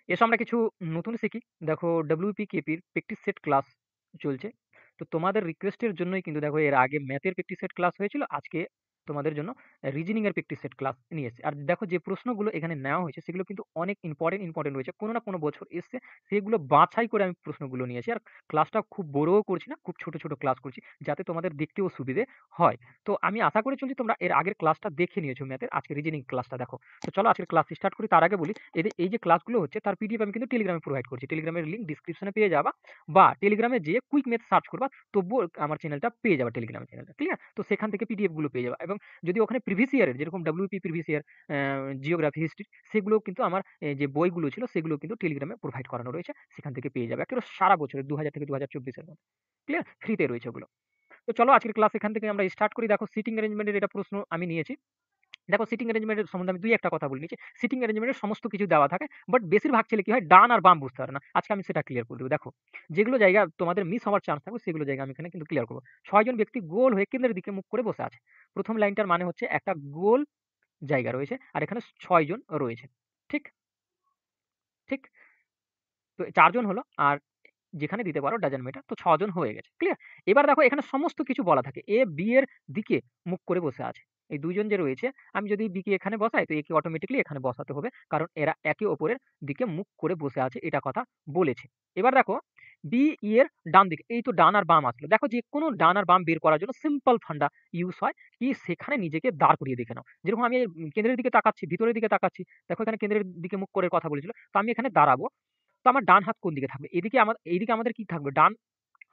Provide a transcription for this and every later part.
এসো আমরা কিছু নতুন শিখি। দেখো WPKP-র প্র্যাকটিস সেট ক্লাস চলছে। তো তোমাদের রিকোয়েস্টের জন্যই কিন্তু দেখো এর আগে ম্যাথের প্র্যাকটিস সেট ক্লাস হয়েছিল। আজকে তোমাদের জন্য রিজনিং এর প্র্যাকটিস সেট ক্লাস নিয়ে এসেছি। আর দেখো যে প্রশ্নগুলো এখানে নেওয়া হয়েছে সেগুলো কিন্তু অনেক ইম্পর্টেন্ট রয়েছে। কোনো না কোনো বছর এসছে, সেগুলো বাছাই করে আমি প্রশ্নগুলো নিয়েছি। আর ক্লাসটা খুব বড়ও করছি না, খুব ছোট ছোট ক্লাস করছি যাতে তোমাদের দেখতেও সুবিধে হয়। তো আমি আশা করে চলছি তোমরা এর আগের ক্লাসটা দেখে নিয়েছো ম্যাথের। আজকে রিজনিং ক্লাসটা দেখো। তো চলো আজকের ক্লাস স্টার্ট করি। তার আগে বলি এই যে ক্লাসগুলো হচ্ছে তার পিডিএফ আমি কিন্তু টেলিগ্রামে প্রোভাইড করছি। টেলিগ্রামের লিঙ্ক ডিসক্রিপশনে পেয়ে যাবা, বা টেলিগ্রামে যেয়ে কুইক ম্যাথ সার্চ করবা, তবুও আমার চ্যানেলটা পেয়ে যাবা, টেলিগ্রামের চ্যানেলটা। ক্লিয়ার? তো সেখান থেকে পিডিএফ গুলো পেয়ে যাবা। এবং যদি ওখানে প্রিভিয়াস ইয়ারের যেরকম WP previous year, geography, history, সেগুলো কিন্তু আমার যে বইগুলো ছিল সেগুলো কিন্তু টেলিগ্রামে প্রোভাইড করানো রয়েছে। সেখান থেকে পেয়ে যাবে একেবারে সারা বছরের 2000 থেকে 2024 এর মধ্যে। ক্লিয়ার? ফ্রিতে রয়েছে ওগুলো। তো চলো আজকের ক্লাস এখান থেকে আমরা স্টার্ট করি। দেখো সিটিং অ্যারেঞ্জমেন্টের এটা প্রশ্ন আমি নিয়েছি। দেখো সিটিং অ্যারেঞ্জমেন্টের সম্বন্ধে আমি দুই একটা কথা বলে নিচ্ছি। সিটিং অ্যারেঞ্জমেন্টের সমস্ত কিছু দেওয়া থাকে, বাট বেশিরভাগ ছেলে কি হয় ডান আর বাম বুঝতে পারে না। আজকে আমি সেটা ক্লিয়ার করে দেবো। দেখো যেগুলো জায়গা তোমাদের মিস হওয়ার চান্স থাকবে সেগুলো জায়গা আমি এখানে কিন্তু ক্লিয়ার করবো। 6 জন ব্যক্তি গোল হয়ে কেন্দ্রের দিকে মুখ করে বসে আছে। প্রথম লাইনটার মানে হচ্ছে একটা গোল জায়গা রয়েছে আর এখানে 6 জন রয়েছে। ঠিক ঠিক তো 4 জন হলো, আর যেখানে দিতে পারো ডাজন্ট ম্যাটার। তো 6 জন হয়ে গেছে। ক্লিয়ার? এবার দেখো এখানে সমস্ত কিছু বলা থাকে। এ বি এর দিকে মুখ করে বসে আছে। এই 2 জন যে রয়েছে, আমি যদি বি কে এখানে বসাই তো একে অটোমেটিক্যালি এখানে বসাতে হবে, কারণ এরা একে অপরের দিকে মুখ করে বসে আছে, এটা কথা বলেছে। এবার দেখো বি ই এর ডান দিকে, এই তো ডান আর বাম আসলো। দেখো যে কোনো ডান আর বাম বের করার জন্য সিম্পল ফান্ডা ইউজ হয় কি, সেখানে নিজেকে দাঁড় করিয়ে দেখে নাও। যেরকম আমি কেন্দ্রের দিকে তাকাচ্ছি, ভিতরের দিকে তাকাচ্ছি, দেখো এখানে কেন্দ্রের দিকে মুখ করে কথা বলেছিল, তো আমি এখানে দাঁড়াবো। তো আমার ডান হাত কোন দিকে থাকবে? এইদিকে আমাদের কি থাকবে? ডান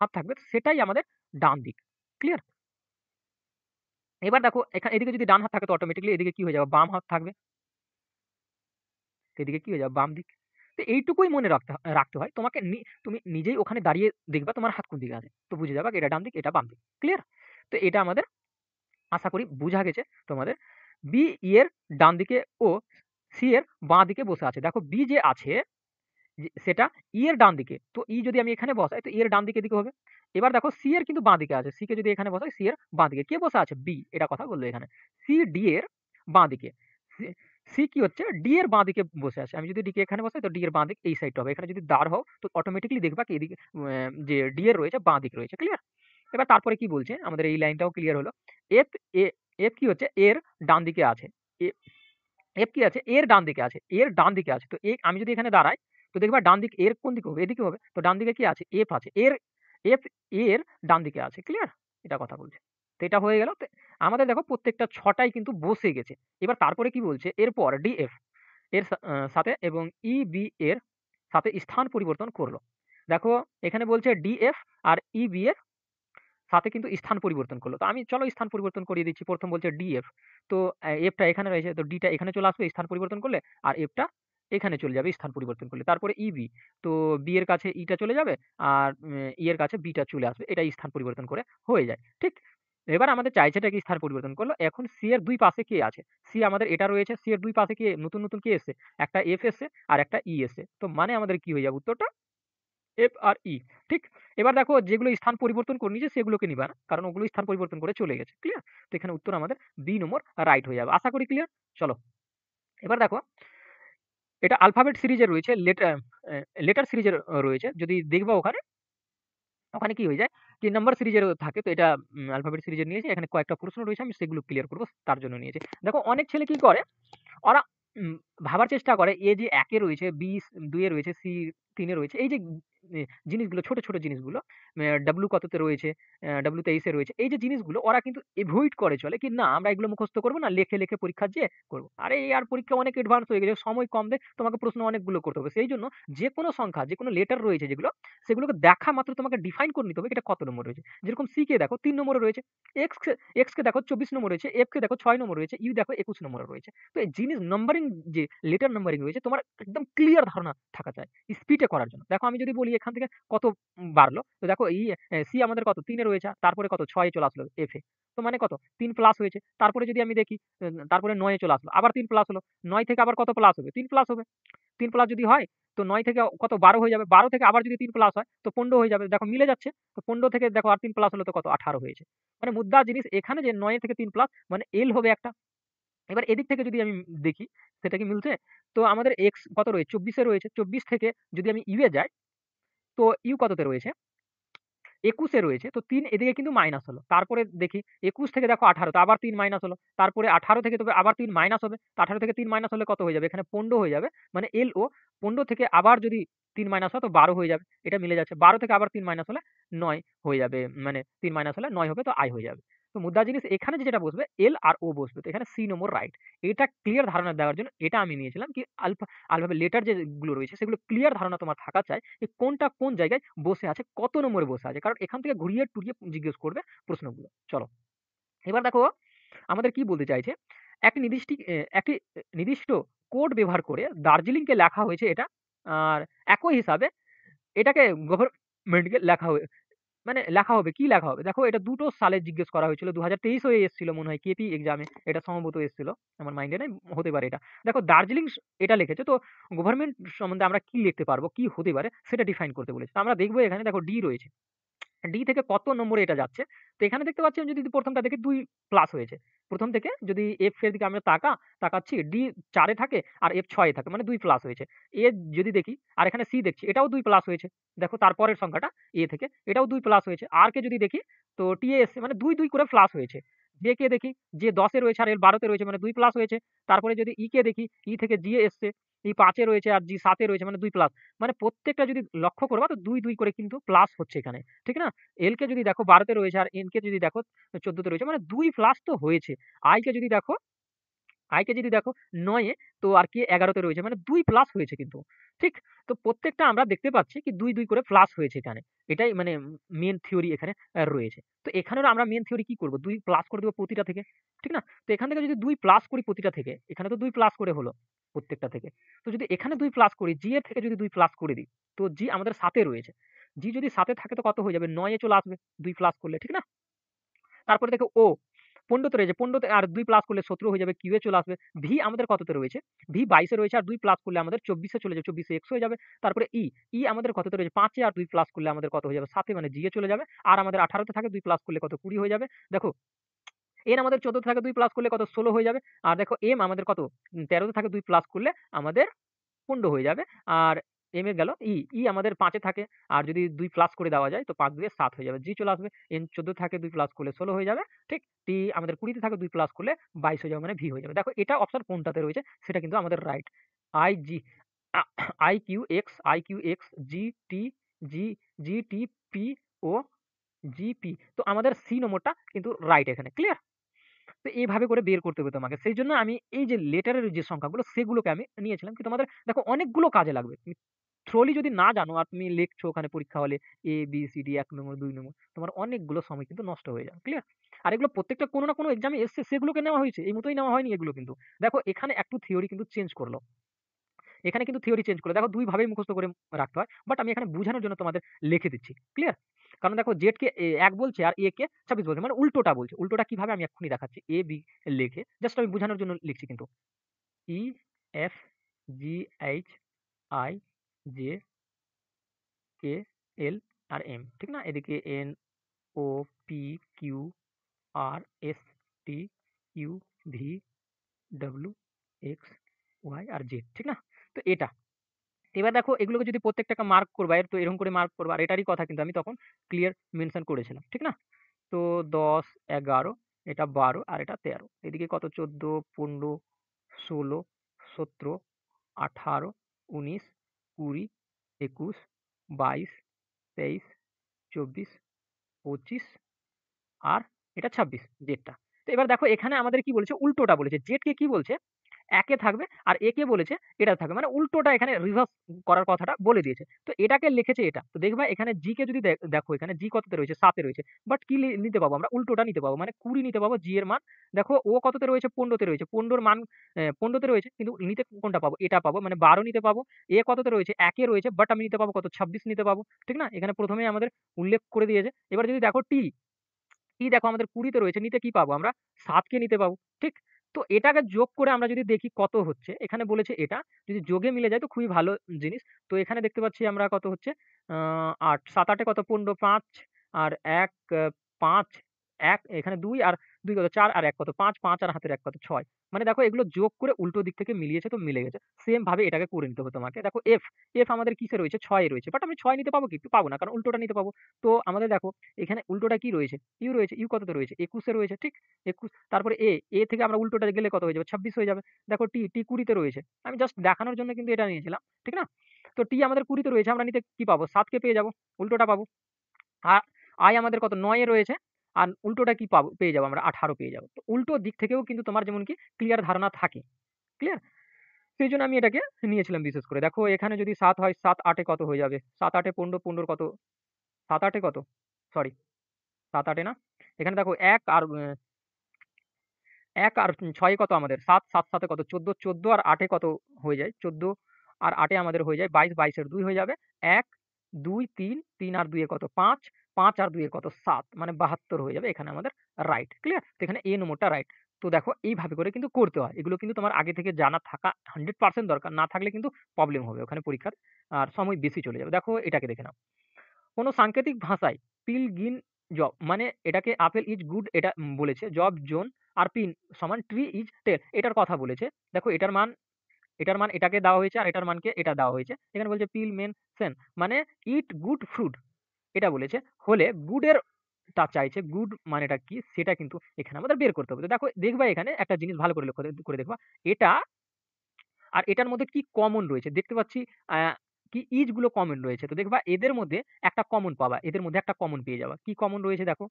হাত থাকবে, সেটাই আমাদের ডান দিক। ক্লিয়ার? এবার দেখো এখানে এদিকে যদি ডান হাত থাকে তো অটোমেটিক্যালি এদিকে কি হয়ে যাবে? বাম হাত থাকবে। এদিকে কি হয়ে যাবে? বাম দিক। তো এইটুকুই মনে রাখতে হয় তোমাকে। তুমি নিজেই ওখানে দাঁড়িয়ে দেখবা তোমার হাত কোন দিকে আছে, তো বুঝে যাবে এটা ডান দিক, এটা বাম দিক। ক্লিয়ার? তো এটা আমাদের আশা করি বুঝা গেছে তোমাদের। বি এর ডান দিকে ও সি এর বাঁ দিকে বসে আছে। দেখো বি যে আছে সেটা ই এর ডান দিকে, তো ই যদি আমি এখানে বসাই তো ই এর ডান দিকে দিকে হবে। এবার দেখো সি এর কিন্তু বাঁ দিকে আছে, সি কে যদি এখানে বসাই সি এর বাঁ দিকে কে বসে আছে? বি। এটা কথা বললো এখানে। সি ডি এর বাঁ দিকে, সি কি হচ্ছে ডি এর বাঁ দিকে বসে আছে। আমি যদি ডি কে এখানে বসাই তো ডি এর বাঁ দিক এই সাইডটা হবে। এখানে যদি দাঁড় হও তো অটোমেটিক্যালি দেখবা কি এদিকে যে ডি এর রয়েছে বাঁ দিক রয়েছে। ক্লিয়ার? এবার তারপরে কি বলছে, আমাদের এই লাইনটাও ক্লিয়ার হলো। এফ এ এফ কি হচ্ছে এর ডান দিকে আছে। এফ কি আছে? এর ডান দিকে আছে, এর ডান দিকে আছে। তো আমি যদি এখানে দাঁড়াই তো দেখবা ডান দিক এর কোন দিকে হবে? এদিকে হবে। তো ডান দিকে কি আছে? এফ আছে। এফ এর ডান দিকে আছে। ক্লিয়ার? এটা কথা বলছে। তো এটা হয়ে গেল। তো আমাদের দেখো প্রত্যেকটা 6টাই কিন্তু বসে গেছে। এবার তারপরে কি বলছে, এরপর ডিএফ এর সাথে এবং ইবি এর সাথে স্থান পরিবর্তন করলো। দেখো এখানে বলছে ডিএফ আর ইবি এর সাথে কিন্তু স্থান পরিবর্তন করলো। তো আমি চলো স্থান পরিবর্তন করিয়ে দিচ্ছি। প্রথম বলছে ডিএফ, তো এফটা এখানে রয়েছে, তো ডিটা এখানে চলে আসবে স্থান পরিবর্তন করলে, আর এফটা এখানে চলে যাবে স্থান পরিবর্তন করলে। তারপরে ইবি, তো বি এর কাছে ইটা চলে যাবে, আর ই এর কাছে বিটা চলে আসবে। এটা স্থান পরিবর্তন করে হয়ে যায়। ঠিক? এবার আমাদের চাইছে এটা কি স্থান পরিবর্তন করলো। এখন সি এর দুই পাশে কে আছে? সি আমাদের এটা রয়েছে, সি এর দুই পাশে কে নতুন নতুন কে এসছে? একটা এফ এসছে আর একটা ই এসছে। তো মানে আমাদের কি হয়ে যাবে উত্তরটা? এফ আর ই। ঠিক? এবার দেখো যেগুলো স্থান পরিবর্তন করে নিয়েছে সেগুলোকে নিবা না, কারণ ওগুলো স্থান পরিবর্তন করে চলে গেছে। ক্লিয়ার? তো এখানে উত্তর আমাদের বি নম্বর রাইট হয়ে যাবে। আশা করি ক্লিয়ার। চলো এবার দেখো এটা আলফাবেট সিরিজে রয়েছে, লেটার সিরিজের রয়েছে। যদি দেখবা ওখানে ওখানে কি হয়ে যায়, 3 নাম্বার সিরিজের থাকে। তো এটা আলফাবেট সিরিজের নিয়েছে। এখানে কয়েকটা প্রশ্ন রয়েছে, আমি সেগুলো ক্লিয়ার করব তার জন্য নিয়েছি। দেখো অনেক ছেলে কি করে, ওরা ভাবার চেষ্টা করে এ যে ১ এ রয়েছে, বি ২ এ রয়েছে, সি ৩ এ রয়েছে। এই যে জিনিসগুলো ছোট, ছোট জিনিসগুলো ডাব্লু কততে রয়েছে, ডাব্লু ২৩ এ রয়েছে। এই যে জিনিসগুলো ওরা কিন্তু এভয়েড করে চলে কি না আমরা এগুলো মুখস্থ করব না, লিখে, লিখে পরীক্ষা যেয়ে করব। আরে আর পরীক্ষা অনেক অ্যাডভান্স হয়ে গেছে, সময় কম দেয়, তোমাকে প্রশ্ন অনেকগুলো করতে হবে। সেইজন্য যেকোনো সংখ্যা, যেকোনো লেটার রয়েছে যেগুলো, সেগুলোকে দেখা মাত্র তোমাকে ডিফাইন করে নিতে হবে এটা কত নম্বর রয়েছে। যেরকম সি কে দেখো ৩ নম্বরে রয়েছে, এক্স কে দেখো ২৪ নম্বর রয়েছে, এফ কে দেখো ৬ নম্বর রয়েছে, ইউ দেখো ২১ নম্বরে রয়েছে। তো এই জিনিস নাম্বারিং যে লেটার নাম্বারিং রয়েছে তোমার একদম ক্লিয়ার ধারণা থাকা চাই স্পিডে করার জন্য। দেখো আমি যদি বলি এখান থেকে কত বাড়লো, তো দেখো সি আমাদের কত ৩ এ রয়েছে, তারপরে কত ৬ এ চলে আসলো এফ এ। তো মানে কত ৩ প্লাস হয়েছে। তারপরে যদি আমি দেখি তারপরে ৯ এ চলে আসলো, আবার ৩ প্লাস হলো। ৯ থেকে আবার কত প্লাস হবে? ৩ প্লাস হবে। ৩ প্লাস যদি হয় তো ৯ থেকে কত ১২ হয়ে যাবে। ১২ থেকে আবার যদি ৩ প্লাস হয় তো ১৫ হয়ে যাবে। দেখো মিলে যাচ্ছে। তো ১৫ থেকে দেখো আর ৩ প্লাস হলো তো কত ১৮ হয়েছে। মানে মুদ্রা জিনিস এখানে যে ৯ থেকে ৩ প্লাস মানে এল হবে একটা। এবার এদিক থেকে যদি আমি দেখি সেটা কি মিলছে? তো আমাদের x কত রয়েছে? 24 এ রয়েছে। 24 থেকে যদি আমি u এ যাই, তো u কততে রয়েছে? 21 এ রয়েছে। তো ৩ এদিকে কিন্তু মাইনাস হলো। তারপরে দেখি ২১ থেকে দেখো ১৮, তো আবার ৩ মাইনাস হলো। তারপরে ১৮ থেকে তবে আবার ৩ মাইনাস হবে। তো ১৮ থেকে ৩ মাইনাস হলে কত হয়ে যাবে? এখানে ১৫ হয়ে যাবে। মানে LO ১৫ থেকে আবার যদি ৩ মাইনাস হয় তো ১২ হয়ে যাবে। এটা মিলে যাচ্ছে। ১২ থেকে আবার ৩ মাইনাস হলে ৯ হয়ে যাবে। মানে ৩ মাইনাস হলে ৯ হবে, তো I হয়ে যাবে। তো মুদ্রা জিনিস এখানে যেটা বসবে L আর O বসবে। তো এখানে সি নম্বর রাইট। এটা ক্লিয়ার ধারণা দেওয়ার জন্য এটা আমি নিয়েছিলাম কি আলফাবেট লেটার যেগুলো রয়েছে সেগুলো ক্লিয়ার ধারণা তোমার থাকা চাই যে কোনটা কোন জায়গায় বসে আছে, কত নম্বরে বসে আছে। কারণ এখান থেকে ঘুরিয়ে টুরিয়ে জিজ্ঞেস করবে প্রশ্নগুলো। চলো। এবার দেখো আমাদের কি বলতে চাইছে, একটি নির্দিষ্ট কোড ব্যবহার করে দার্জিলিংকে লেখা হয়েছে এটা। আর একই হিসাবে এটাকে গভর্নমেন্টকে লেখা হবে, কি লেখা হবে? দেখো এটা ২ টো সালে জিজ্ঞেস করা হয়েছিল। ২০২৩ হয়ে এসেছিল মনে হয় কেপি এক্সামে এটা সম্ভবত এসেছিল। আমার মাইন্ডে নেই, হতে পারে এটা। দেখো দার্জিলিং এটা লিখেছে, তো গভর্নমেন্ট সম্বন্ধে আমরা কি লিখতে পারবো, কি হতে পারে সেটা ডিফাইন করতে বলেছে। তো আমরা দেখব এখানে দেখো ডি রয়েছে। ডি থেকে কত নম্বরে এটা যাচ্ছে? তো এখানে দেখতে পাচ্ছি যদি প্রথমটা থেকে ২ প্লাস হয়েছে। প্রথম থেকে যদি এফ এর দিকে আমরা তাকাচ্ছি, ডি ৪ এ থাকে আর এফ ৬ এ থাকে, মানে ২ প্লাস হয়েছে। এ যদি দেখি আর এখানে সি দেখছি, এটাও ২ প্লাস হয়েছে। দেখো তারপরের সংখ্যাটা এ থেকে এটাও ২ প্লাস হয়েছে। আর কে যদি দেখি তো টি এ এসছে, মানে ২ করে প্লাস হয়েছে। জে কে দেখি, যে ১০ এ রয়েছে আর এল ১২ তে রয়েছে, মানে ২ প্লাস হয়েছে। তারপরে যদি ই কে দেখি, ই থেকে জি এ এসছে, ই ৫ এ রয়েছে আর জি ৭ এ রয়েছে, মানে ২ প্লাস। মানে প্রত্যেকটা যদি লক্ষ্য করবা তো ২ করে কিন্তু প্লাস হচ্ছে এখানে। ঠিক না? এল কে যদি দেখো ১২ তে রয়েছে আর এন কে যদি দেখো ১৪ তে রয়েছে, মানে ২ প্লাস তো হয়েছে। আই কে যদি দেখো ৯ এ, তো আর কে ১১ তে রয়েছে, মানে ২ প্লাস হয়েছে কিন্তু। ঠিক? তো প্রত্যেকটা আমরা দেখতে পাচ্ছি কি ২ করে প্লাস হয়েছে এখানে। এটাই মানে মেইন থিওরি এখানে রয়েছে। তো এখানেও আমরা মেইন থিওরি কি করব? ২ প্লাস করে দেব প্রতিটা থেকে। ঠিক না? তো এখান থেকে যদি ২ প্লাস করি প্রতিটা থেকে, এখানে তো ২ প্লাস করে হলো প্রত্যেকটা থেকে। তো যদি এখানে ২ প্লাস করি, জি এর থেকে যদি ২ প্লাস করে দিই, তো জি আমাদের ৭ এ রয়েছে। জি যদি ৭ এ থাকে তো কত হয়ে যাবে? ৯ এ চলে আসবে ২ প্লাস করলে। ঠিক না? তারপরে দেখো ও ১৫ তে রয়েছে। ১৫ তে আর ২ প্লাস করলে ১৭ হয়ে যাবে। কিউ এ চলে আসবে। ভি আমাদের কততে রয়েছে? ভি ২২ এ রয়েছে আর ২ প্লাস করলে আমাদের ২৪ এ চলে যাবে। ২৪ এ এক্স হয়ে যাবে। তারপরে ই, ই আমাদের কততে রয়েছে? ৫ এ আর ২ প্লাস করলে আমাদের কত হয়ে যাবে? ৭ এ, মানে জি এ চলে যাবে। আর আমাদের ১৮ তে থাকে ২ প্লাস করলে কত? ২০ হয়ে যাবে। দেখো এন আমাদের ১৪ তে থাকে ২ প্লাস করলে কত? ১৬ হয়ে যাবে। আর দেখো এম আমাদের কত? ১৩ তে থাকে ২ প্লাস করলে আমাদের ১৫ হয়ে যাবে। আর এম এর গেল ই, ই আমাদের ৫ এ থাকে। আর যদি ২ প্লাস করে দেওয়া যায় তো ৫ দুইয়ে ৭ হয়ে যাবে। জি চলে আসবে। এন ১৪ থাকে ২ প্লাস করলে ১৬ হয়ে যাবে। ঠিক? টি আমাদের ২০ তে থাকে ২ প্লাস করলে ২২ হয়ে যাবে, মানে ভি হয়ে যাবে। দেখো এটা অপশন কোনটাতে রয়েছে সেটা কিন্তু আমাদের রাইট। আই জি আ I Q X, G T, G G T P O G P. তো আমাদের সি নম্বরটা কিন্তু রাইট এখানে। ক্লিয়ার? তো এইভাবে করে বের করতে হবে তোমাকে। সেইজন্য আমি এই যে লেটারের যে সংখ্যাগুলো সেগুলোকে আমি নিয়েছিলাম কি তোমাদের দেখো অনেকগুলো কাজে লাগবে। তুমি থ্রোলি যদি না জানো আর তুমি লিখছো ওখানে পরীক্ষা হলে এ, বি, সি, ডি ১ নম্বর, ২ নম্বর, তোমার অনেকগুলো সময় কিন্তু নষ্ট হয়ে যাবে। ক্লিয়ার? আর এগুলো প্রত্যেকটা কোনো না কোনো এক্সামে এসছে সেগুলোকে নেওয়া হয়েছে। এই মতই নেওয়া হয়নি এগুলো কিন্তু। দেখো এখানে একটু থিওরি কিন্তু চেঞ্জ করল। এখানে কিন্তু থিওরি চেঞ্জ করে দেখো ২ ভাবেই মুখস্থ করে রাখতে হয়। বাট আমি এখানে বুঝানোর জন্য তোমাদের লিখে দিচ্ছি। ক্লিয়ার? কারণ দেখো জেড কে ১ বলছে আর এ কে ২৬ বলছে। মানে উল্টোটা বলছে। উল্টোটা কিভাবে আমি এক্ষুনি দেখাচ্ছি। এ, বি লিখে জাস্ট আমি বুঝানোর জন্য লিখছি কিন্তু। E, F, G, H, I, J, K, L আর এম। ঠিক না? এদিকে N, O, P, Q, R, S, T, U, V, W, X, Y আর জেড। ঠিক না? তো এটা। এবার দেখো এগুলোকে যদি প্রত্যেকটাকে মার্ক করবা তো এরকম করে মার্ক করবা। আর এটারই কথা কিন্তু আমি তখন ক্লিয়ার মেনশন করেছিলাম। ঠিক না? তো ১০, ১১, এটা ১২ আর এটা ১৩। এদিকে কত ১৪, ১৫, ১৬, ১৭, ১৮, ১৯, ২০, ২১, ২২, ২৩, ২৪, ২৫ আর এটা ২৬ জেডটা। তো এবার দেখো এখানে আমাদের কি বলেছে? উল্টোটা বলেছে। জেডকে কি বলছে? ১ এ থাকবে আর এ কে বলেছে এটা থাকবে। মানে উল্টোটা এখানে রিভার্স করার কথাটা বলে দিয়েছে। তো এটাকে লিখেছে এটা। তো দেখবা এখানে জি কে যদি দেখো এখানে জি কততে রয়েছে? ৭ এ রয়েছে। বাট কি নিতে পাবো আমরা? উল্টোটা নিতে পাবো। মানে ২০ নিতে পাবো জি এর মান। দেখো ও কততে রয়েছে? ১৫ তে রয়েছে। ১৫ র মান ১৫ তে রয়েছে কিন্তু নিতে কোনটা পাবো? এটা পাবো। মানে ১২ নিতে পাবো। এ কততে রয়েছে? ১ এ রয়েছে। বাট আমি নিতে পাবো কত? ২৬ নিতে পাবো। ঠিক না? এখানে ১ম এই আমাদের উল্লেখ করে দিয়েছে। এবার যদি দেখো টি, টি দেখো আমাদের ২০ তে রয়েছে। নিতে কি পাবো আমরা? ৭ কে নিতে পাবো। ঠিক? তো এটাকে যোগ করে আমরা যদি দেখি কত হচ্ছে, এখানে বলেছে এটা যদি যোগে মিলে যায় তো খুবই ভালো জিনিস। তো এখানে দেখতে পাচ্ছি আমরা কত হচ্ছে ৮, ৭, ৮ এ কত ১৫, ৫ আর ১, ৫, এখানে 2 আর 2 কত 4 আর 1 কত 5, 5 আর হাতের 1 কত 6। মানে দেখো এগুলো যোগ করে উল্টো দিক থেকে মিলিয়েছে তো মিলে গেছে। সেম ভাবে এটাকে করে নিতে হবে তোমাকে। দেখো এফ আমাদের কিসে রয়েছে? 6 এ রয়েছে। বাট আমি 6 নিতে পাবো কি? পাবো না, কারণ উল্টোটা নিতে পাবো। তো আমাদের দেখো এখানে উল্টোটা কি রয়েছে? ইউ রয়েছে। ইউ কততে রয়েছে? 21 এ রয়েছে, ঠিক? 21, তারপরে এ থেকে আমরা উল্টোটা গেলে কত হয়ে যাবে? 26 হয়ে যাবে। দেখো টি 20 তে রয়েছে। আমি জাস্ট দেখানোর জন্য কিন্তু এটা নিয়েছিলাম, ঠিক না? তো টি আমাদের 20 তে রয়েছে, আমরা নিতে কি পাবো? 7 কে পেয়ে যাবো, উল্টোটা পাবো। আর আই আমাদের কত 9 এ রয়েছে, আর উল্টোটা কি পাবো? পেয়ে যাবো আমরা 18 পেয়ে যাবো। তো উল্টো দিক থেকেও কিন্তু তোমার যেমন কি ক্লিয়ার ধারণা থাকে। ক্লিয়ার? সেইজন্য আমি এটাকে নিয়েছিলাম বিশেষ করে। দেখো এখানে যদি 7 হয়, 7 8 এ কত হয়ে যাবে? 7 8 এ 15, 15 কত? 7 8 এ কত? সরি, 7 8 এ না। এখানে দেখো 1 আর 6 এ কত আমাদের? 7, 7 7 এ কত? 14, 14 আর 8 এ কত হয়ে যায়? 14 আর 8 এ আমাদের হয়ে যায় 22, 22 এর 2 হয়ে যাবে 1, 2, 3, 3 আর 2 এ কত? 5, 5 আর 2 এ কত? 7, মানে 72 হয়ে যাবে এখানে আমাদের রাইট। ক্লিয়ার? তো এখানে এ নম্বরটা রাইট। তো দেখো এইভাবে করে কিন্তু করতে হয়। এগুলো কিন্তু তোমার আগে থেকে জানা থাকা 100% দরকার। না থাকলে কিন্তু প্রবলেম হবে ওখানে পরীক্ষার, আর সময় বেশি চলে যাবে। দেখো এটাকে দেখে নাও। কোনো সাংকেতিক ভাষায় পিল গিন জব, মানে এটাকে আপেল ইজ গুড এটা বলেছে, জব জোন আর পিন সমান ট্রি ইজ টেল, এটার কথা বলেছে। দেখো এটার মান এটাকে দেওয়া হয়েছে, আর এটার মানকে এটা দেওয়া হয়েছে। এখানে বলছে পিল মেন সেন, মানে ইট গুড ফ্রুট এটা বলেছে, হলে গুডের তা চাইছে, গুড মানেটা কি সেটা কিন্তু এখানে আমাদের বের করতে হবে। তো দেখো দেখবা এখানে একটা জিনিস ভালো করে লক্ষ্য করে দেখবা, এটা আর এটার মধ্যে কি কমন রয়েছে দেখতে পাচ্ছি। কি ইজ গুলো কমন রয়েছে, তো দেখবা এদের মধ্যে একটা কমন পাবা, এদের মধ্যে একটা কমন পেয়ে যাবা। কি কমন রয়েছে দেখো,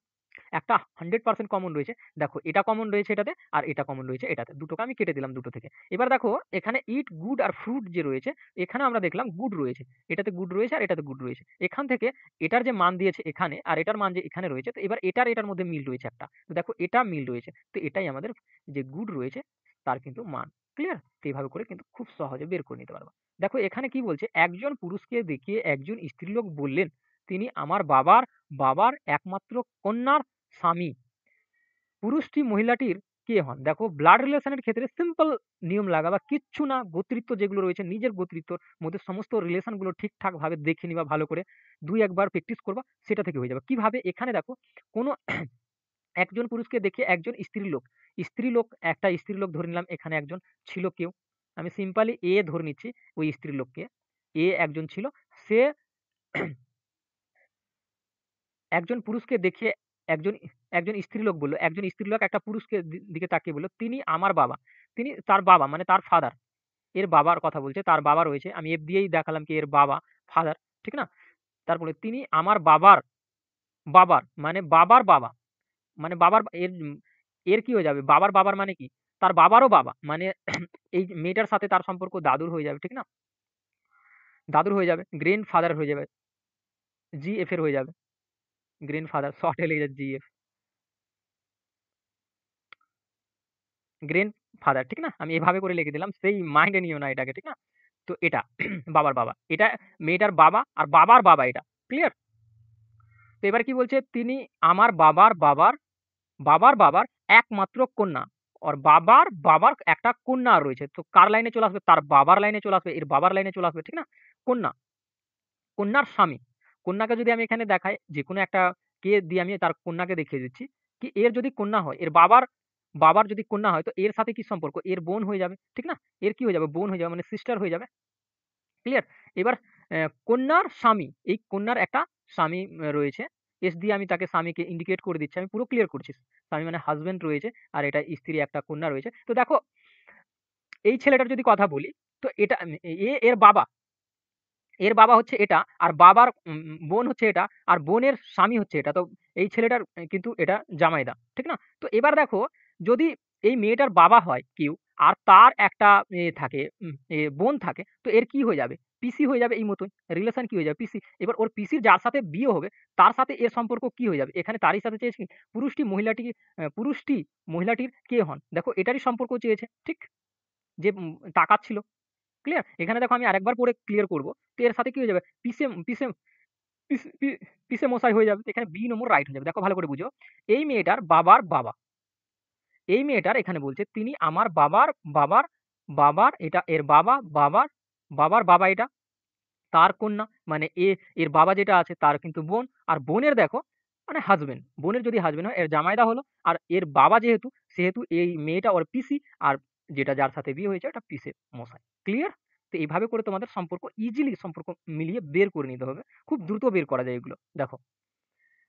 একটা 100% কমন রয়েছে। দেখো এটা কমন রয়েছে এটাতে, আর এটা কমন রয়েছে এটাতে, দুটোকে আমি কেটে দিলাম দুটো থেকে। এবার দেখো এখানে ইট গুড আর ফ্রুট যে রয়েছে, এখানে আমরা দেখলাম গুড রয়েছে, এটাতে গুড রয়েছে আর এটাতে গুড রয়েছে। এখান থেকে এটার যে মান দিয়েছে এখানে, আর এটার মান যে এখানে রয়েছে, তো এবার এটার মধ্যে মিল রয়েছে একটা। তো দেখো এটা মিল রয়েছে, তো এটাই আমাদের যে গুড রয়েছে তার কিন্তু মান। ক্লিয়ার? তো এইভাবে করে কিন্তু খুব সহজে বের করে নিতে পারবা। দেখো এখানে কি বলছে, একজন পুরুষকে দেখিয়ে একজন স্ত্রীলোক বললেন, তিনি আমার বাবার বাবার একমাত্র কন্যার স্বামী। পুরুষটি মহিলাটির কে হন? দেখো ব্লাড রিলেশনের ক্ষেত্রে সিম্পল নিয়ম লাগাবা, কিচ্ছু না। গোত্রিত্ব যেগুলো রয়েছে নিজের গোত্রিত্বর মধ্যে সমস্ত রিলেশন গুলো ঠিকঠাক ভাবে দেখে নিবা ভালো করে, 2 1 বার প্র্যাকটিস করবা, সেটা থেকে হয়ে যাবে। কিভাবে? এখানে দেখো কোনো একজন পুরুষকে দেখে একজন স্ত্রীলোক একটা স্ত্রীলোক ধরে নিলাম, এখানে একজন ছিল কেউ, আমি সিম্পলি এ ধরে নিচ্ছি ওই স্ত্রীলোককে। এ একজন ছিল, সে একজন পুরুষকে দেখে একজন একজন স্ত্রীলোক বলল, একজন স্ত্রীলোক একটা পুরুষকে দিকে তাকিয়ে বলল, তিনি আমার বাবা। তিনি তার বাবা মানে তার ফাদার, এর বাবার কথা বলছে, তার বাবা রয়েছে, আমি এফ দিয়েই দেখালাম কি এর বাবা, ফাদার, ঠিক না? তারপরে তিনি আমার বাবার বাবার মানে বাবার বাবা, মানে বাবার এর কি হয়ে যাবে? বাবার বাবার মানে কি? তার বাবারও বাবা, মানে এই মেয়েটার সাথে তার সম্পর্ক দাদুর হয়ে যাবে, ঠিক না? দাদুর হয়ে যাবে, গ্র্যান্ড ফাদার হয়ে যাবে, জিএফ এর হয়ে যাবে, গ্র্যান্ড ফাদার শর্টে লিখে যাচ্ছে জিএফ, গ্র্যান্ড ফাদার, ঠিক না? আমি এভাবে করে লিখে দিলাম, সেই মাইন্ডে নিও না এটাকে, ঠিক না? তো এটা বাবার বাবা, এটা মেয়েটার বাবা, আর বাবার বাবা এটা। ক্লিয়ার? তো এবার কি বলছে, তিনি আমার বাবার বাবার বাবার বাবার একমাত্র কন্যা। ওর বাবার বাবার একটা কন্যা রয়েছে, তো কার লাইনে চলে আসবে? তার বাবার লাইনে চলে আসবে, এর বাবার লাইনে চলে আসবে, ঠিক না? কন্যা, কন্যার স্বামী। কন্যাকে যদি আমি এখানে দেখাই, যেকোনো একটা কে দিয়ে আমি তার কন্যাকে দেখিয়ে দিচ্ছি, কি এর যদি কন্যা হয়, এর বাবার বাবার যদি কন্যা হয়, তো এর সাথে কি সম্পর্ক? এর বোন হয়ে যাবে, ঠিক না? এর কি হয়ে যাবে? বোন হয়ে যাবে, মানে সিস্টার হয়ে যাবে। ক্লিয়ার? এবার কন্যার স্বামী, এই কন্যার একটা স্বামী রয়েছে। এস দিয়ে আমি তাকে স্বামীকে ইন্ডিকেট করে দিচ্ছি। আমি পুরো ক্লিয়ার করছি। স্বামী মানে হাসব্যান্ড রয়েছে, আর এটা স্ত্রী, একটা কন্যা রয়েছে। তো দেখো এই ছেলেটার যদি কথা বলি, তো এটা এর বাবা, এর বাবা হচ্ছে এটা, আর বাবার বোন হচ্ছে এটা, আর বোনের স্বামী হচ্ছে এটা। তো এই ছেলেটার কিন্তু এটা জামাইদা, ঠিক না? তো এবার দেখো, যদি এই মেয়েটার বাবা হয় কেউ, আর তার একটা থাকে বোন থাকে, তো এর কি হয়ে যাবে? পিসি হয়ে যাবে, এই মতন রিলেশন কি হয়ে যাবে? পিসি। এবার ওর পিসির যার সাথে বিয়ে হবে, তার সাথে এর সম্পর্ক কি হয়ে যাবে? এখানে তারই সাথে চেয়েছে কি? পুরুষটি মহিলাটির কে হন? দেখো এটারই সম্পর্ক চেয়েছে, ঠিক? যে তাকাচ্ছিল। ক্লিয়ার? এখানে দেখো আমি আরেকবার পড়ে ক্লিয়ার করব। তো এর সাথে কি হয়ে যাবে? পিসে পিসে পিস পি পিসে মশাই হয়ে যাবে। তো এখানে বি নম্বর রাইট হয়ে যাবে। দেখো ভালো করে বুঝো। এই মেয়েটার বাবার বাবা। এই মেয়েটার এখানে বলছে, তিনি আমার বাবার বাবার বাবার, এটা এর বাবা বাবার বাবার বাবা, এটা তার কন্যা। মানে এর বাবা যেটা আছে তার কিন্তু বোন। আর বোনের দেখো মানে হাজবেন্ড, বোনের যদি হাজবেন্ড হয় এর জামাইদা হলো, আর এর বাবা যেহেতু, সেহেতু এই মেয়েটা ওর পিসি, আর যেটা যার সাথে বিয়ে হয়েছে ওটা পিসের মশাই। ক্লিয়ার? তো এইভাবে করে তোমাদের সম্পর্ক ইজিলি সম্পর্ক মিলিয়ে বের করে নিতে হবে। খুব দ্রুত বের করা যায় এগুলো। দেখো,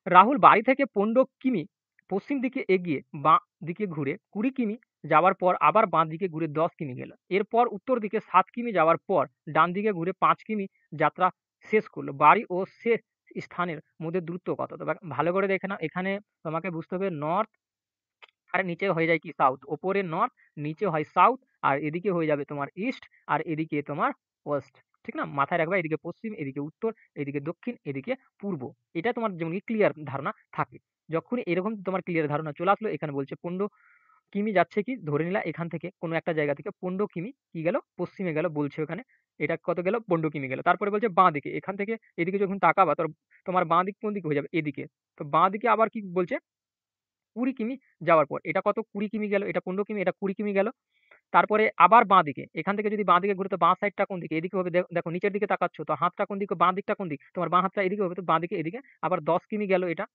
রাহুল বাড়ি থেকে ১৫ কিমি পশ্চিম দিকে এগিয়ে বাঁ দিকে ঘুরে ২০ কিমি যাওয়ার পর আবার বাঁ দিকে ঘুরে ১০ কিমি গেল। এরপর উত্তর দিকে ৭ কিমি যাওয়ার পর ডান দিকে ঘুরে ৫ কিমি যাত্রা শেষ করল। বাড়ি ও শেষ স্থানের মধ্যে দূরত্ব কত? তো ভালো করে দেখে নাও। এখানে তোমাকে বুঝতে হবে নর্থ আর নিচে হয়ে যায় কি সাউথ। ওপরে নর্থ, নিচে হয় সাউথ, আর এদিকে হয়ে যাবে তোমার ইস্ট, আর এদিকে তোমার ওয়েস্ট। ঠিক না? মাথায় রাখবা, এদিকে পশ্চিম, এদিকে উত্তর, এদিকে দক্ষিণ, এদিকে পূর্ব। এটা তোমার যেমন ক্লিয়ার ধারণা থাকে। যখনই এরকম তোমার ক্লিয়ার ধারণা চলে আসলো, এখানে বলছে ১৫ কিমি যাচ্ছে কি ধরে নিলা এখান থেকে কোনো একটা জায়গা থেকে ১৫ কিমি কি গেল পশ্চিমে গেল বলছে ওখানে। এটা কত গেল? ১৫ কিমি গেল। তারপরে বলছে বাঁ দিকে, এখান থেকে এদিকে যখন তাকাবা তোমার বাঁ দিক কোন দিকে হয়ে যাবে? এদিকে। তো বাঁ দিকে আবার কি বলছে? ২০ কিমি যাওয়ার পর এটা কত? ২০ কিমি গেল, এটা ১৫ কিমি, এটা ২০ কিমি গেল। তারপরে আবার বাঁদিকে, এখান থেকে যদি বাঁদিকে ঘুরে তো বাঁ সাইডটা কোন দিকে? এদিকে হবে। দেখো নিচের দিকে তাকাচ্ছ তো হাতটা কোন দিকে? বাঁ দিকটা কোন দিক? তোমার বাঁ হাতটা এদিকে হবে, তো বাঁ দিকে এদিকে। আবার ১০ কিমি গেল এটা,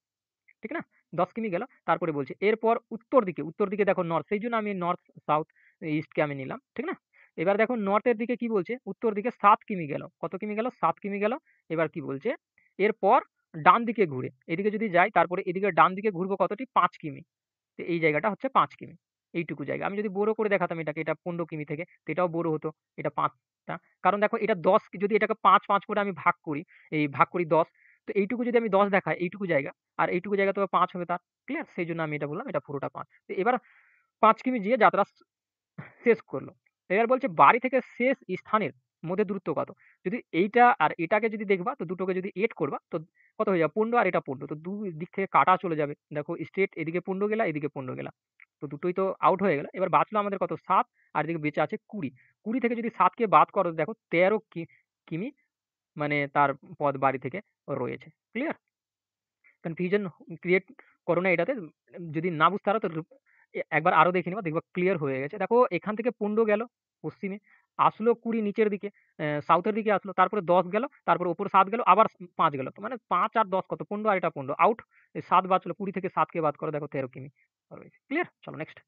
ঠিক না? ১০ কিমি গেল। তারপরে বলছে এরপর উত্তর দিকে, উত্তর দিকে দেখো নর্থ, সেইজন্য আমি নর্থ, সাউথ, ইস্টকে আমি নিলাম, ঠিক না? এবার দেখো নর্থের দিকে কি বলছে? উত্তর দিকে ৭ কিমি গেল। কত কিমি গেল? ৭ কিমি গেল। এবার কি বলছে? এরপর ডান দিকে ঘুরে, এদিকে যদি যাই তারপরে এদিকে ডান দিকে ঘুরবো কতটি? ৫ কিমি। তো এই জায়গাটা হচ্ছে ৫ কিমি। এইটুকু জায়গা। আমি যদি বড় করে দেখাতাম এটাকে, এটা ১৫ কিমি থেকে, তো এটাও বড় হতো। এটা ৫ টা। কারণ দেখো এটা ১০, যদি এটাকে ৫, ৫ করে আমি ভাগ করি, এই ভাগ করি ১০, তো এইটুকু যদি আমি ১০ দেখাই, এইটুকু জায়গা, আর এইটুকু জায়গা তো ৫ হবে তার। ক্লিয়ার? সেইজন্য আমি এটা বললাম এটা পুরোটা ৫। তো এবার ৫ কিমি যেয়ে যাত্রা শেষ করল। এবার বলছে বাড়ি থেকে শেষ স্থানের মধ্যে দূরত্ব কত? যদি এইটা আর এটাকে যদি দেখবা, তো দুটোকে যদি এড করবা তো কত হয়ে যাবে? ১৫ আর এটা ১৫, তো ২ দিক থেকে কাটা চলে যাবে। দেখো স্ট্রেট এদিকে ১৫ গেলা, এদিকে ১৫ গেলা। তো দুটোই তো আউট হয়ে গেল। এবার বাঁচলো আমাদের কত? ৭, আর এদিকে বেঁচে আছে ২০। ২০ থেকে যদি ৭ কে বাদ করো, দেখো ১৩ কিমি মানে তার পথ বাড়ি থেকে রয়েছে। ক্লিয়ার? কনফিউশন ক্রিয়েট করো না এটাতে। যদি না বুঝতে পারো তো একবার আরো দেখে নিবা, দেখবা ক্লিয়ার হয়ে গেছে। দেখো এখান থেকে ১৫ গেল পশ্চিমে, আসলো ২০ নিচের দিকে, সাউথের দিকে আসলো, তারপরে ১০ গেল, তারপরে উপরে ৭ গেল, আবার ৫ গেল। তো মানে ৫ আর ১০ কত? ১৫, আর এটা ১৫ আউট। ৭ বাঁচলো, ২০ থেকে ৭ কে বাদ করো, দেখো ১৩ কিমি রয়েছে। ক্লিয়ার? চলো নেক্সট।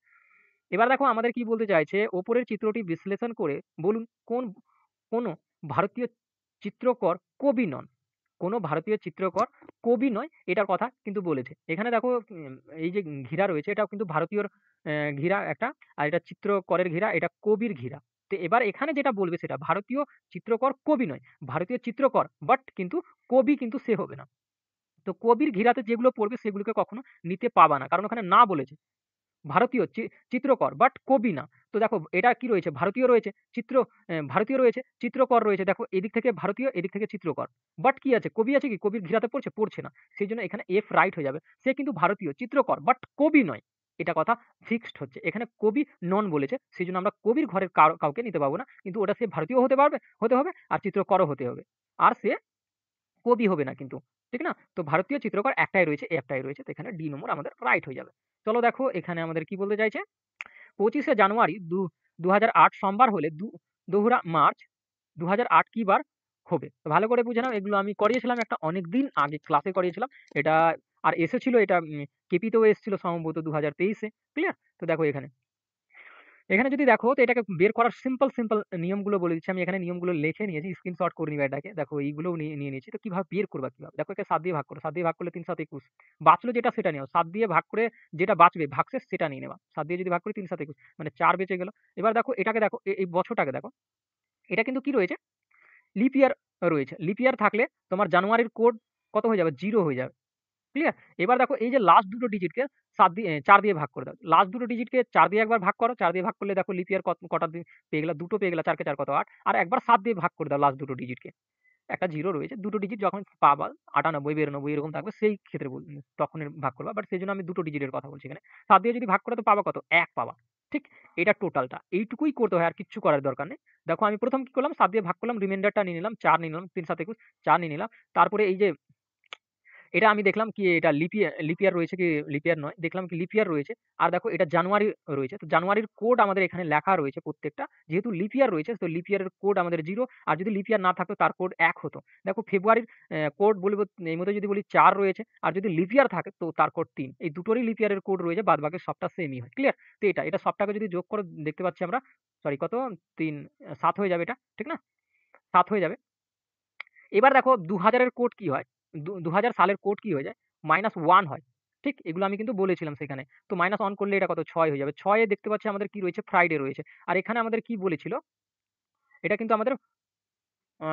এবার দেখো আমাদের কি বলতে চাইছে, ওপরের চিত্রটি বিশ্লেষণ করে বলুন কোন ভারতীয় চিত্রকর কবি নন। কোন ভারতীয় চিত্রকর কবি নয়, এটার কথা কিন্তু বলেছে। এখানে দেখো এই যে ঘিরা রয়েছে এটাও কিন্তু ভারতীয়র ঘিরা একটা, আর এটা চিত্রকরের ঘিরা, এটা কবির ঘিরা। তো এবার এখানে যেটা বলবে সেটা ভারতীয় চিত্রকর কবি নয়, ভারতীয় চিত্রকর বাট কিন্তু কবি কিন্তু সে হবে না। তো কবির ঘিরাতে যেগুলো পড়বে সেগুলোকে কখনো নিতে পাবা না, কারণ ওখানে না বলেছে। ভারতীয় চিত্রকর বাট কবি না। তো দেখো এটা কি রয়েছে? ভারতীয় রয়েছে, ভারতীয় রয়েছে, চিত্রকর রয়েছে। দেখো এদিক থেকে ভারতীয়, এদিক থেকে চিত্রকর। বাট কি আছে? কবি আছে কি? কবির ঘিরাতে পড়ছে? পড়ছে না। সেইজন্য এখানে এফ রাইট হয়ে যাবে। সে কিন্তু ভারতীয় চিত্রকর বাট কবি নয়। এটা কথা ফিক্সড হচ্ছে। এখানে কবি নন বলেছে, সেইজন্য আমরা কবির ঘরের কাউকে নিতে পারবো না। কিন্তু ওটা সে ভারতীয় হতে হবে, আর চিত্রকরও হতে হবে। আর সে কবি হবে না কিন্তু। ঠিক না? তো ভারতীয় চিত্রকর একটাই রয়েছে, একটাই রয়েছে। তো এখানে ডি নম্বর আমাদের রাইট হয়ে যাবে। চলো দেখো এখানে আমাদের কি বলতে চাইছে? ২৫শে জানুয়ারি ২০০৮ সোমবার হলে দোহরা মার্চ ২০০৮ কি বার হবে? তো ভালো করে বুঝে নাও। এগুলো আমি করিয়েছিলাম একটা অনেকদিন আগে ক্লাসে করিয়েছিলাম। এটা আর এসেছিল এটা কেপিতেও এসেছিল সম্ভবত ২০২৩ এ। ক্লিয়ার? তো দেখো এখানে। এখানে যদি দেখো তো এটাকে বের করার সিম্পল নিয়মগুলো বলে দিচ্ছি। আমি এখানে নিয়মগুলো লিখে নিয়েছি, স্ক্রিনশট করে নিবা এটাকে। দেখো এইগুলোও নিয়ে নিয়েছি। তো কিভাবে বের করবা কিভাবে? দেখো একে ৭ দিয়ে ভাগ করো। ৭ দিয়ে ভাগ করলে ৩ ৭ ২১। বাঁচলো যেটা সেটা নিও। ৭ দিয়ে ভাগ করে যেটা বাঁচবে ভাগশেষ সেটা নিয়ে নেবা। ৭ দিয়ে যদি ভাগ করি ৩ ৭ ২১, মানে ৪ বেঁচে গেল। এবার দেখো এটাকে দেখো, এই বছরটাকে দেখো। এটা কিন্তু কি রয়েছে? লিপ ইয়ার রয়েছে। লিপ ইয়ার থাকলে তোমার জানুয়ারির কোড কত হয়ে যাবে? 0 হয়ে যাবে। ক্লিয়ার? এবার দেখো এই যে লাস্ট দুটো ডিজিটকে ৪ দিয়ে ভাগ করে দাও। লাস্ট দুটো ডিজিটকে ৪ দিয়ে একবার ভাগ করো। ৪ দিয়ে ভাগ করলে দেখো লিপ ইয়ার কটা দিন পেয়ে গেলা? ২ টো পেয়ে গেলা। ৪ কে ৪ কত? ৮। আর একবার ৭ দিয়ে ভাগ করে দাও লাস্ট দুটো ডিজিটকে। একটা 0 রয়েছে। দুটো ডিজিট যখন পাবা ৯৮, ৯২ এরকম থাকবে, সেই ক্ষেত্রে তখন ভাগ করবা। বাট সেইজন্য আমি দুটো ডিজিটের কথা বলছি এখানে। ৭ দিয়ে যদি ভাগ করো তো পাবা কত? ১ পাবা। ঠিক? এটা টোটালটা। এইটুকুই করতে হয়, আর কিচ্ছু করার দরকার নেই। দেখো আমি প্রথম কি করলাম? ৭ দিয়ে ভাগ করলাম, রিমাইন্ডারটা নিয়ে নিলাম। ৪ নিয়ে নিলাম। ৩ ৭ ২১, ৪ নিয়ে নিলাম। তারপরে এই যে এটা আমি দেখলাম কি এটা লিপ ইয়ার রয়েছে কি লিপ ইয়ার নয়, দেখলাম কি লিপ ইয়ার রয়েছে। আর দেখো এটা জানুয়ারি রয়েছে। তো জানুয়ারির কোড আমাদের এখানে লেখা রয়েছে প্রত্যেকটা। যেহেতু লিপ ইয়ার রয়েছে তো লিপ ইয়ারের কোড আমাদের 0, আর যদি লিপ ইয়ার না থাকতো তার কোড 1 হতো। দেখো ফেব্রুয়ারির কোড বলবো এই মধ্যে যদি বলি 4 রয়েছে, আর যদি লিপ ইয়ার থাকে তো তার কোড 3। এই দুটোরই লিপ ইয়ারের কোড রয়েছে, বাদবাকি সবটা সেমই হয়। ক্লিয়ার? তো এটা সবটাকে যদি যোগ করে দেখতে পাচ্ছি আমরা, সরি কত 3 7 হয়ে যাবে এটা, ঠিক না? 7 হয়ে যাবে। এবার দেখো 2000 এর কোড কি হয়? 2000 সালের কোড কি হয়ে যায়? -1 হয়। ঠিক? এগুলো আমি কিন্তু বলেছিলাম সেখানে। তো -1 করলে এটা কত? 6 হয়ে যাবে। 6 এ দেখতে পাচ্ছি আমাদের কি রয়েছে? ফ্রাইডে রয়েছে। আর এখানে আমাদের কি বলেছিল? এটা কিন্তু আমাদের আ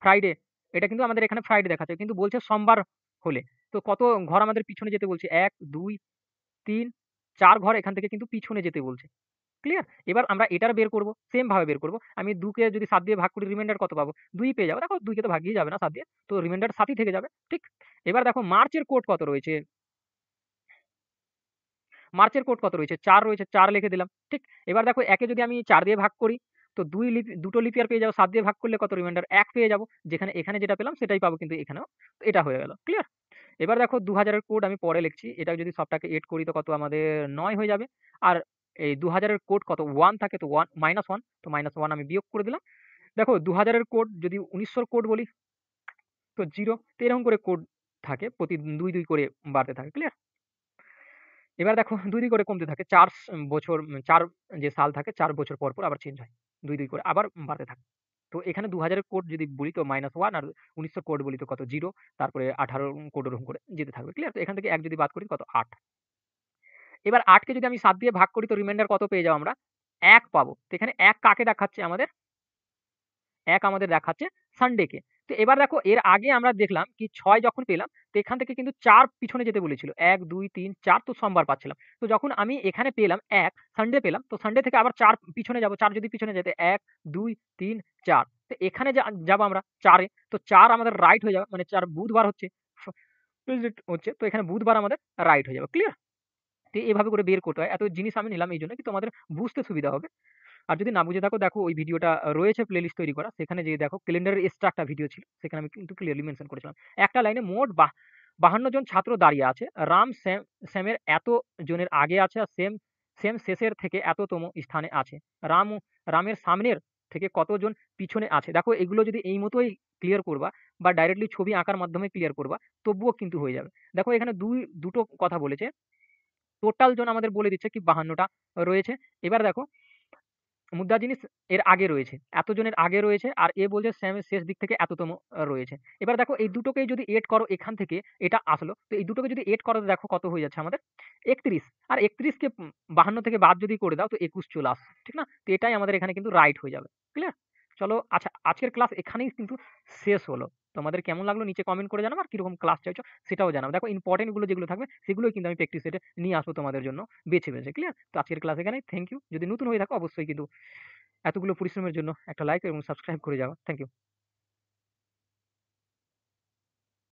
ফ্রাইডে। এটা কিন্তু আমাদের এখানে ফ্রাইডে দেখাচ্ছে। কিন্তু বলছে সোমবার হলে। তো কত ঘর আমাদের পিছনে যেতে বলছে? ১, ২, ৩, ৪ ঘর এখান থেকে কিন্তু পিছনে যেতে বলছে। ক্লিয়ার? এবার আমরা এটার বের করব। সেম ভাবে বের করব। আমি ২ কে যদি ৭ দিয়ে ভাগ করি রিমাইন্ডার কত পাবো? ২ পেয়ে যাবো। দেখো ২ কে তো ভাগিয়ে যাবে না ৭ দিয়ে। তো রিমাইন্ডার ৭ ই থেকে যাবে। ঠিক? এবার দেখো মার্চের কোড কত রয়েছে? মার্চের কোড কত রয়েছে? ৪ রয়েছে। ৪ লিখে দিলাম। ঠিক? এবার দেখো একে যদি আমি ৪ দিয়ে ভাগ করি তো ২টো লিপ ইয়ার পেয়ে যাবো। ৭ দিয়ে ভাগ করলে কত রিমাইন্ডার? ১ পেয়ে যাবো। যেখানে এখানে যেটা পেলাম সেটাই পাবো কিন্তু এখানেও। তো এটা হয়ে গেল। ক্লিয়ার? এবার দেখো ২০০০ এর কোড আমি পরে লিখছি। এটা যদি সবটাকে এড করি তো কত আমাদের ৯ হয়ে যাবে। আর এই ২০০০ এর কোড কত? ১ থাকে তো -1, তো -1 আমি বিয়োগ করে দিলাম। দেখো ২০০০ এর কোড যদি ১৯০০ র কোড বলি তো 0। তো এরকম করে কোড থাকে। প্রতি ২, ২ করে বাড়তে থাকে। ক্লিয়ার? এবার দেখো ২, ২ করে কমতে থাকে। ৪ বছর ৪ যে সাল থাকে ৪ বছর পর আবার চেঞ্জ হয়। ২, ২ করে আবার বাড়তে থাকে। তো এখানে ২০০০ এর কোড যদি বলি তো -1, আর ১৯০০ কোড বলি তো কত? 0, তারপরে 18 কোড ওরকম করে যেতে থাকবে। ক্লিয়ার? তো এখান থেকে ১ যদি বাদ করি কত? ৮। এবার ৮ কে যদি আমি ৭ দিয়ে ভাগ করি তো রিমাইন্ডার কত পেয়ে যাবো আমরা? ১ পাবো। তো এখানে ১ কাকে দেখাচ্ছে আমাদের? ১ আমাদের দেখাচ্ছে সানডেকে। তো এবার দেখো এর আগে আমরা দেখলাম কি ৬ যখন পেলাম তো এখান থেকে কিন্তু ৪ পিছনে যেতে বলেছিল। ১, ২, ৩, ৪ তো সোমবার পাচ্ছিলাম। তো যখন আমি এখানে পেলাম ১, সানডে পেলাম, তো সানডে থেকে আবার ৪ পিছনে যাবো। ৪ যদি পিছনে যেতে ১, ২, ৩, ৪। তো এখানে যাবো আমরা ৪ এ। তো ৪ আমাদের রাইট হয়ে যাবে। মানে ৪ বুধবার হচ্ছে। হচ্ছে। তো এখানে বুধবার আমাদের রাইট হয়ে যাবে। ক্লিয়ার? তো এভাবে করে বের করতে হয়। এত জিনিস আমি নিলাম এইজন্য কি তোমাদের বুঝতে সুবিধা হবে। আর যদি না বুঝে থাকো দেখো ওই ভিডিওটা রয়েছে প্লেলিস্ট তৈরি করা। সেখানে যেয়ে দেখো ক্যালেন্ডারের এক্সট্রা একটা ভিডিও ছিল। সেখানে আমি কিন্তু ক্লিয়ারলি মেনশন করেছিলাম। একটা লাইনে মোট ৫২ জন ছাত্র দাঁড়িয়ে আছে। রাম স্যামের এত জনের আগে আছে আর সেম শেষের থেকে এততম স্থানে আছে। রামের সামনের থেকে কতজন পিছনে আছে। দেখো এগুলো যদি এই মতোই ক্লিয়ার করবা বা ডাইরেক্টলি ছবি আঁকার মাধ্যমে ক্লিয়ার করবা তবুও কিন্তু হয়ে যাবে। দেখো এখানে দুটো কথা বলেছে। টোটাল জন আমাদের বলে দিচ্ছে কি ৫২ টা রয়েছে। এবার দেখো মুদ্রা জিনিস এর আগে রয়েছে। এতজনের আগে রয়েছে আর এ বলছে স্যামের শেষ দিক থেকে এততম রয়েছে। এবার দেখো এই দুটোকেই যদি এড করো এখান থেকে এটা আসলো। তো এই দুটোকে যদি এড করো তো দেখো কত হয়ে যাচ্ছে আমাদের ৩১। আর ৩১ কে ৫২ থেকে বাদ যদি করে দাও তো ২১ চলে আসছে। ঠিক না? তো এটাই আমাদের এখানে কিন্তু রাইট হয়ে যাবে। ক্লিয়ার? চলো আচ্ছা আজকের ক্লাস এখানেই কিন্তু শেষ হলো। তোমাদের কেমন লাগলো নিচে কমেন্ট করে জানাবে আর কিরকম ক্লাস চাইছো সেটাও জানাবে। দেখো ইম্পোর্টেন্ট গুলো যেগুলো থাকবে সেগুলোই কিন্তু আমি প্র্যাকটিস সেটে নিয়ে আসবো তোমাদের জন্য বেছে। ক্লিয়ার? তো আজকের ক্লাস এখানেই। Thank you. যদি নতুন হয়ে থাকো অবশ্যই কিন্তু এতগুলো পরিশ্রমের জন্য একটা লাইক এবং সাবস্ক্রাইব করে যাওয়া। Thank you.